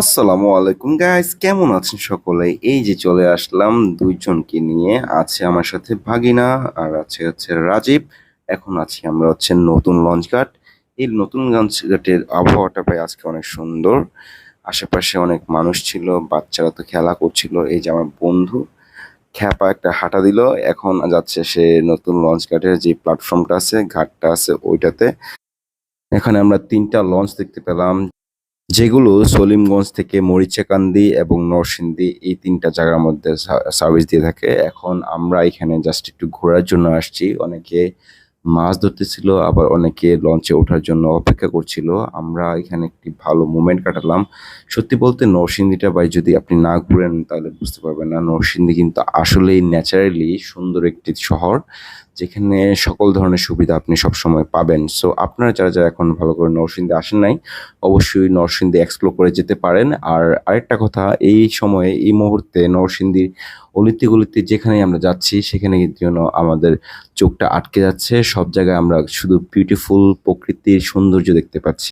আসসালামু আলাইকুম গাইস, কেমন আছেন সকলে? এই যে চলে আসলাম দুইজনকে নিয়ে। আছে আমার সাথে ভাগিনা আর আছে হচ্ছে রাজীব। এখন আছি আমরা হচ্ছে নতুন লঞ্চ ঘাট। এই নতুন লঞ্চ ঘাটের আবহাওয়াটা ভাই আজকে অনেক সুন্দর। আশেপাশে অনেক মানুষ ছিল, বাচ্চারা তো খেলা করছিল। এই যে আমার বন্ধু খ্যাপা একটা হাঁটা দিল। এখন যাচ্ছে সে নতুন লঞ্চ ঘাটের যে প্ল্যাটফর্মটা আছে, ঘাটটা আছে ওইটাতে। এখানে আমরা ৩টা লঞ্চ দেখতে পেলাম, যেগুলো সলিমগঞ্জ থেকে মরিচাকান্দি এবং নরসিংদী এই ৩টা জায়গার মধ্যে সার্ভিস দিয়ে থাকে। এখন আমরা এখানে জাস্ট একটু ঘোরার জন্য আসছি। অনেকে মাছ ধরতেছিল, আবার অনেকে লঞ্চে ওঠার জন্য অপেক্ষা করছিল। আমরা এখানে একটি ভালো মোমেন্ট কাটালাম। সত্যি বলতে নরসিংদীটা ভাই যদি আপনি না ঘুরেন তাহলে বুঝতে পারবেন না। নরসিংদী কিন্তু আসলেই ন্যাচারালি সুন্দর একটি শহর, যেখানে সকল ধরনের সুবিধা আপনি সবসময় পাবেন। সো আপনারা যারা যারা এখন ভালো করে নরসিংদী আসেন নাই, অবশ্যই নরসিংদী এক্সপ্লোর করে যেতে পারেন। আর আরেকটা কথা, এই সময়ে এই মুহূর্তে নরসিংদীর অলিতে গলিতে যেখানে আমরা যাচ্ছি সেখানে যেন আমাদের চোখটা আটকে যাচ্ছে। সব জায়গায় আমরা শুধু বিউটিফুল প্রকৃতির সৌন্দর্য দেখতে পাচ্ছি।